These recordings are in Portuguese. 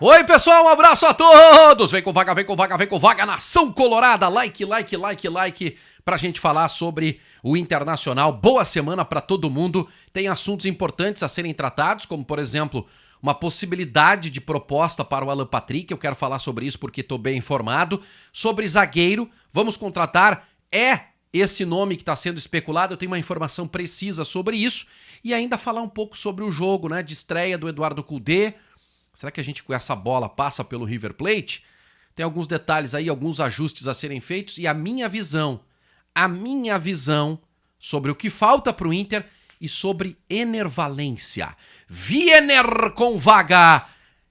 Oi, pessoal, um abraço a todos! Vem com vaga, vem com vaga, vem com vaga, Nação Colorada! Like pra gente falar sobre o Internacional. Boa semana pra todo mundo. Tem assuntos importantes a serem tratados, como, por exemplo, uma possibilidade de proposta para o Alan Patrick. Eu quero falar sobre isso porque tô bem informado. Sobre zagueiro, vamos contratar. Esse nome que está sendo especulado, eu tenho uma informação precisa sobre isso. E ainda falar um pouco sobre o jogo, né, de estreia do Eduardo Cudê. Será que a gente com essa bola passa pelo River Plate? Tem alguns detalhes aí, alguns ajustes a serem feitos e a minha visão sobre o que falta para o Inter e sobre Enervalência. Wiener com vaga!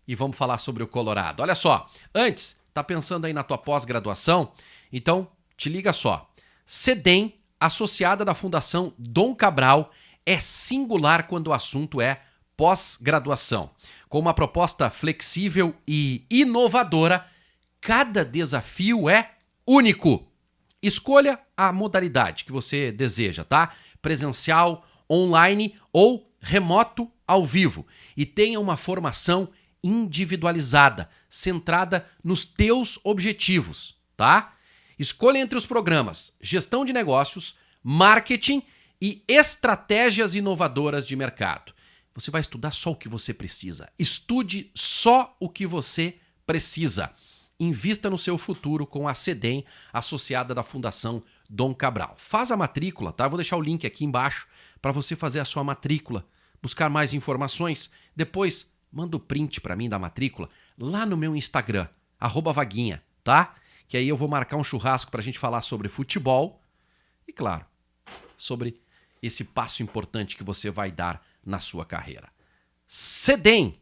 E vamos falar sobre o Colorado. Olha só, antes, tá pensando aí na tua pós-graduação? Então, te liga só. CEDEM, associada da Fundação Dom Cabral, é singular quando o assunto é pós-graduação. Com uma proposta flexível e inovadora, cada desafio é único. Escolha a modalidade que você deseja, tá? Presencial, online ou remoto ao vivo. E tenha uma formação individualizada, centrada nos teus objetivos, tá? Escolha entre os programas Gestão de Negócios, Marketing e Estratégias Inovadoras de Mercado. Você vai estudar só o que você precisa. Estude só o que você precisa. Invista no seu futuro com a CEDEM, associada da Fundação Dom Cabral. Faz a matrícula, tá? Eu vou deixar o link aqui embaixo para você fazer a sua matrícula. Buscar mais informações. Depois, manda o print para mim da matrícula lá no meu Instagram, @vaguinha, tá? Que aí eu vou marcar um churrasco para a gente falar sobre futebol e, claro, sobre esse passo importante que você vai dar na sua carreira. CEDEM,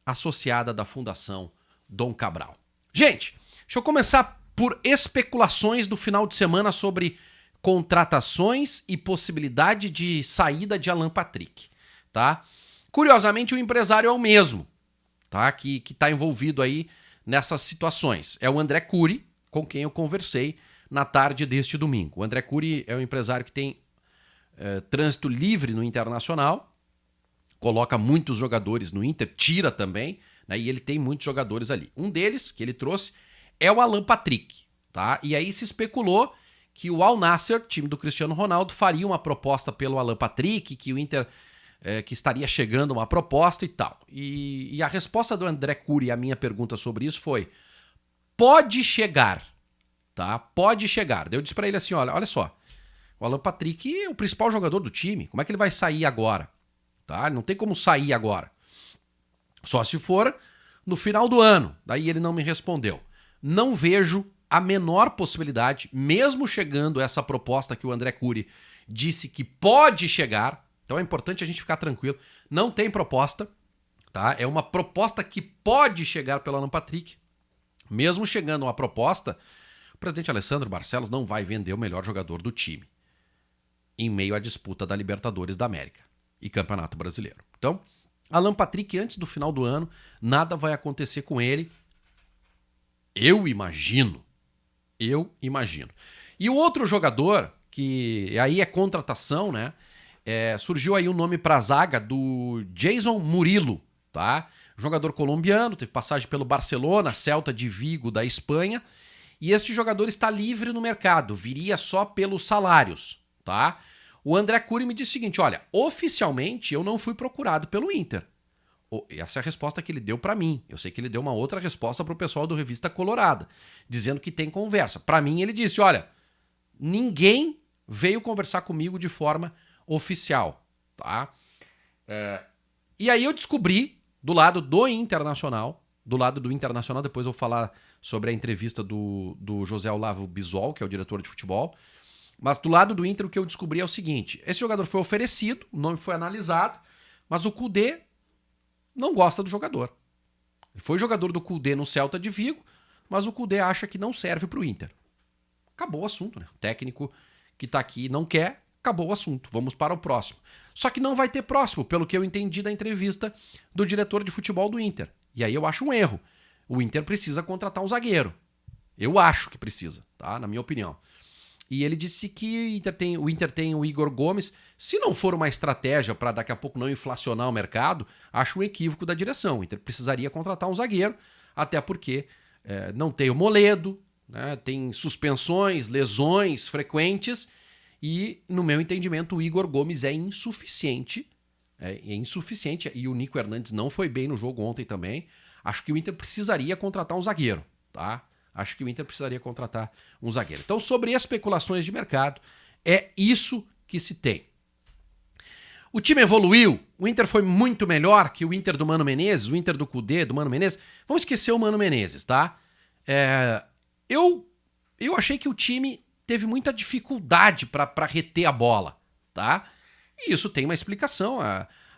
associada da Fundação Dom Cabral. Gente, deixa eu começar por especulações do final de semana sobre contratações e possibilidade de saída de Alan Patrick, tá? Curiosamente, o empresário é o mesmo, tá? Que tá envolvido aí nessas situações. É o André Cury, com quem eu conversei na tarde deste domingo. O André Cury é um empresário que tem trânsito livre no Internacional, coloca muitos jogadores no Inter, tira também, né? E ele tem muitos jogadores ali. Um deles, que ele trouxe, é o Alan Patrick, tá? E aí se especulou que o Al Nassr, time do Cristiano Ronaldo, faria uma proposta pelo Alan Patrick, que o Inter que estaria chegando uma proposta e tal. E a resposta do André Cury à minha pergunta sobre isso foi: pode chegar, tá? Pode chegar. Daí eu disse pra ele assim, olha só, o Alan Patrick é o principal jogador do time, como é que ele vai sair agora? Tá? Não tem como sair agora. Só se for no final do ano. Daí ele não me respondeu. Não vejo a menor possibilidade, mesmo chegando essa proposta que o André Cury disse que pode chegar. Então é importante a gente ficar tranquilo. Não tem proposta, tá? É uma proposta que pode chegar pelo Alan Patrick. Mesmo chegando uma proposta, o presidente Alessandro Barcelos não vai vender o melhor jogador do time em meio à disputa da Libertadores da América e Campeonato Brasileiro. Então, Alan Patrick, antes do final do ano, nada vai acontecer com ele. Eu imagino. E o outro jogador, que aí é contratação, né? Surgiu aí um nome para a zaga do Jason Murillo, tá? Jogador colombiano, teve passagem pelo Barcelona, Celta de Vigo da Espanha. E este jogador está livre no mercado, viria só pelos salários, tá? O André Cury me disse o seguinte, olha, oficialmente eu não fui procurado pelo Inter. Essa é a resposta que ele deu pra mim. Eu sei que ele deu uma outra resposta pro pessoal do Revista Colorada, dizendo que tem conversa. Pra mim ele disse, olha, ninguém veio conversar comigo de forma oficial, tá? E aí eu descobri, do lado do Internacional, depois eu vou falar sobre a entrevista do José Olavo Bisol, que é o diretor de futebol. Mas do lado do Inter, o que eu descobri é o seguinte: esse jogador foi oferecido, o nome foi analisado, mas o Cudê não gosta do jogador. Ele foi jogador do Cudê no Celta de Vigo, mas o Cudê acha que não serve para o Inter. Acabou o assunto, né? O técnico que está aqui não quer, acabou o assunto. Vamos para o próximo. Só que não vai ter próximo, pelo que eu entendi da entrevista do diretor de futebol do Inter. E aí eu acho um erro. O Inter precisa contratar um zagueiro. Eu acho que precisa, tá? Na minha opinião. E ele disse que o Inter tem o Igor Gomes. Se não for uma estratégia para daqui a pouco não inflacionar o mercado, acho um equívoco da direção. O Inter precisaria contratar um zagueiro, até porque não tem o Moledo, né, tem suspensões, lesões frequentes, e, no meu entendimento, o Igor Gomes é insuficiente. É insuficiente, e o Nico Hernandes não foi bem no jogo ontem também. Acho que o Inter precisaria contratar um zagueiro, tá? Acho que o Inter precisaria contratar um zagueiro. Então, sobre especulações de mercado, é isso que se tem. O time evoluiu, o Inter foi muito melhor que o Inter do Mano Menezes, o Inter do Kudê, do Mano Menezes. Vamos esquecer o Mano Menezes, tá? Eu achei que o time teve muita dificuldade para reter a bola, tá? E isso tem uma explicação.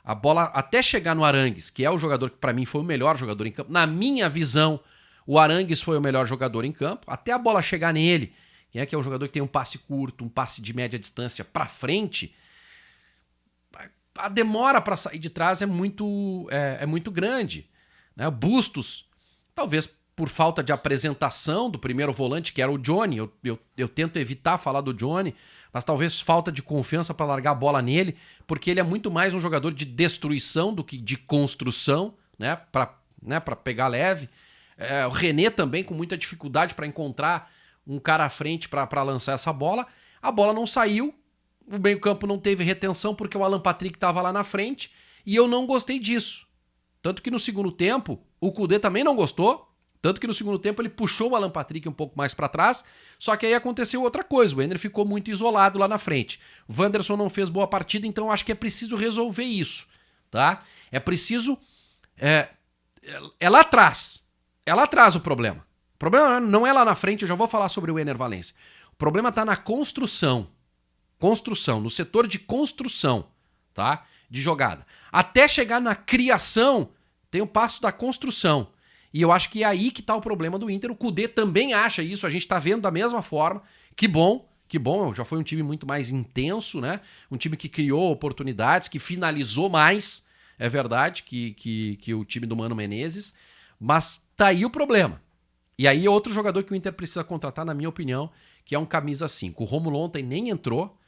A bola até chegar no Arangues, que é o jogador que para mim foi o melhor jogador em campo, na minha visão, o Arangues foi o melhor jogador em campo, até a bola chegar nele, que é um jogador que tem um passe curto, um passe de média distância para frente, a demora para sair de trás é muito grande, né? Bustos, talvez por falta de apresentação do primeiro volante, que era o Johnny, eu tento evitar falar do Johnny, mas talvez falta de confiança para largar a bola nele, porque ele é muito mais um jogador de destruição do que de construção, né? Para pegar leve. O René também com muita dificuldade para encontrar um cara à frente para lançar essa bola. A bola não saiu, o meio-campo não teve retenção porque o Alan Patrick estava lá na frente, e eu não gostei disso. Tanto que no segundo tempo, o Kudê também não gostou, tanto que no segundo tempo ele puxou o Alan Patrick um pouco mais para trás, só que aí aconteceu outra coisa, o Enner ficou muito isolado lá na frente. O Wanderson não fez boa partida, então eu acho que é preciso resolver isso, tá? É preciso... É lá atrás. É lá atrás o problema. O problema não é lá na frente, eu já vou falar sobre o Ener Valencia. O problema está na construção. Construção, no setor de construção, tá? De jogada. Até chegar na criação, tem o passo da construção. E eu acho que é aí que está o problema do Inter. O Kudê também acha isso, a gente está vendo da mesma forma. Que bom, já foi um time muito mais intenso, né? Um time que criou oportunidades, que finalizou mais, é verdade, que o time do Mano Menezes. Mas tá aí o problema. E aí é outro jogador que o Inter precisa contratar, na minha opinião, que é um camisa 5. O Rômulo ontem nem entrou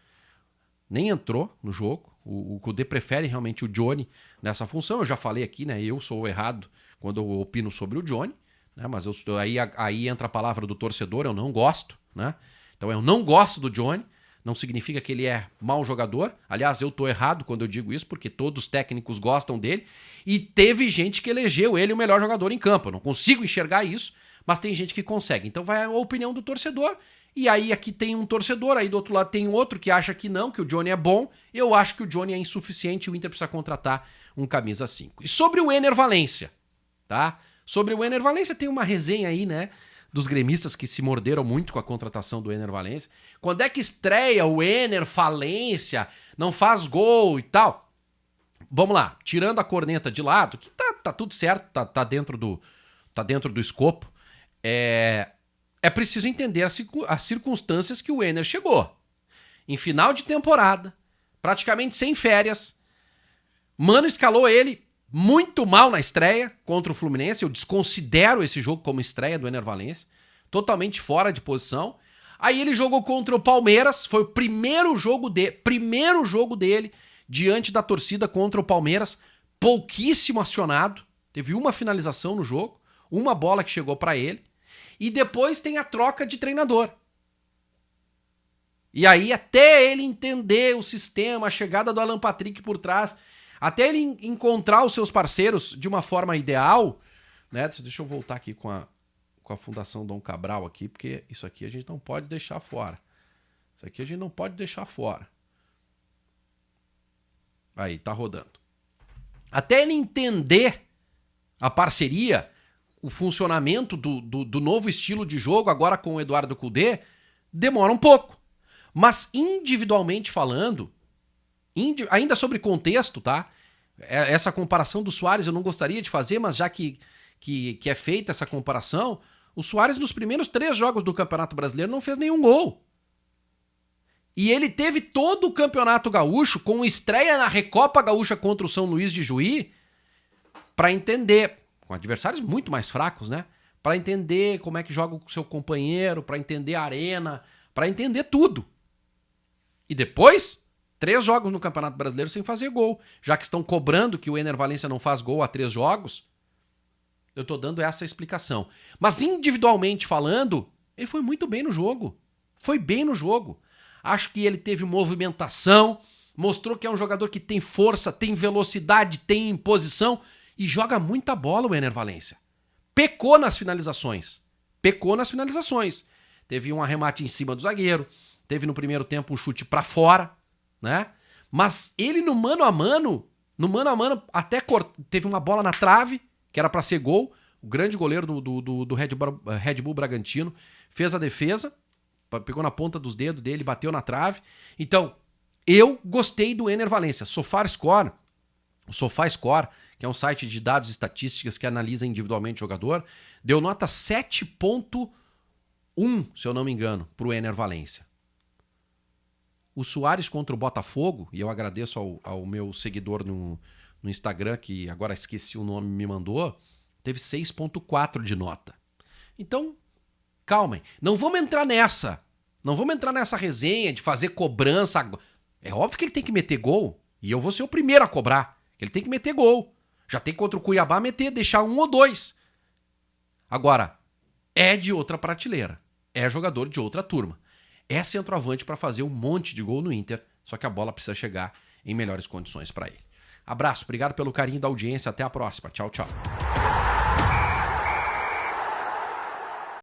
no jogo. O Kudê prefere realmente o Johnny nessa função. Eu já falei aqui, né? Eu sou o errado quando eu opino sobre o Johnny, né? Mas aí entra a palavra do torcedor, eu não gosto, né? Então eu não gosto do Johnny. Não significa que ele é mau jogador. Aliás, eu tô errado quando eu digo isso, porque todos os técnicos gostam dele. E teve gente que elegeu ele o melhor jogador em campo. Eu não consigo enxergar isso, mas tem gente que consegue. Então vai a opinião do torcedor. E aí aqui tem um torcedor, aí do outro lado tem outro que acha que não, que o Johnny é bom. Eu acho que o Johnny é insuficiente e o Inter precisa contratar um camisa 5. E sobre o Ener Valencia, tá? Sobre o Ener Valencia tem uma resenha aí, né? Dos gremistas que se morderam muito com a contratação do Ener Valencia. Quando é que estreia o Ener Valencia? Não faz gol e tal. Vamos lá, tirando a corneta de lado, que tá tudo certo, tá dentro do escopo. É preciso entender as circunstâncias que o Ener chegou. Em final de temporada, praticamente sem férias. Mano escalou ele muito mal na estreia contra o Fluminense. Eu desconsidero esse jogo como estreia do Ener Valencia. Totalmente fora de posição. Aí ele jogou contra o Palmeiras. Foi o primeiro jogo dele diante da torcida contra o Palmeiras. Pouquíssimo acionado. Teve uma finalização no jogo. Uma bola que chegou para ele. E depois tem a troca de treinador. E aí até ele entender o sistema, a chegada do Alan Patrick por trás... Até ele encontrar os seus parceiros de uma forma ideal, né? Deixa eu voltar aqui com a Fundação Dom Cabral aqui, porque isso aqui a gente não pode deixar fora. Aí, tá rodando. Até ele entender a parceria, o funcionamento do novo estilo de jogo, agora com o Eduardo Kudê, demora um pouco. Mas individualmente falando... Ainda sobre contexto, tá? Essa comparação do Suárez eu não gostaria de fazer, mas já que é feita essa comparação, o Suárez nos primeiros 3 jogos do Campeonato Brasileiro não fez nenhum gol. E ele teve todo o Campeonato Gaúcho, com estreia na Recopa Gaúcha contra o São Luís de Juí, para entender, com adversários muito mais fracos, né? Para entender como é que joga o seu companheiro, para entender a arena, para entender tudo. E depois, 3 jogos no Campeonato Brasileiro sem fazer gol. Já que estão cobrando que o Ener Valencia não faz gol há 3 jogos, eu tô dando essa explicação. Mas individualmente falando, ele foi muito bem no jogo. Foi bem no jogo. Acho que ele teve movimentação, mostrou que é um jogador que tem força, tem velocidade, tem imposição e joga muita bola o Ener Valencia. Pecou nas finalizações. Teve um arremate em cima do zagueiro, teve no primeiro tempo um chute pra fora, né? Mas ele no mano a mano até teve uma bola na trave, que era pra ser gol. O grande goleiro do Red Bull Bragantino fez a defesa, pegou na ponta dos dedos dele, bateu na trave. Então, eu gostei do Ener Valencia. SofaScore, que é um site de dados estatísticas que analisa individualmente o jogador, deu nota 7.1, se eu não me engano, pro Ener Valencia. O Suárez contra o Botafogo, e eu agradeço ao meu seguidor no Instagram, que agora esqueci o nome, me mandou, teve 6.4 de nota. Então, calmem. Não vamos entrar nessa resenha de fazer cobrança. É óbvio que ele tem que meter gol, e eu vou ser o primeiro a cobrar. Ele tem que meter gol. Já tem contra o Cuiabá deixar 1 ou 2. Agora, é de outra prateleira. É jogador de outra turma. É centroavante para fazer um monte de gol no Inter, só que a bola precisa chegar em melhores condições para ele. Abraço, obrigado pelo carinho da audiência, até a próxima. Tchau, tchau.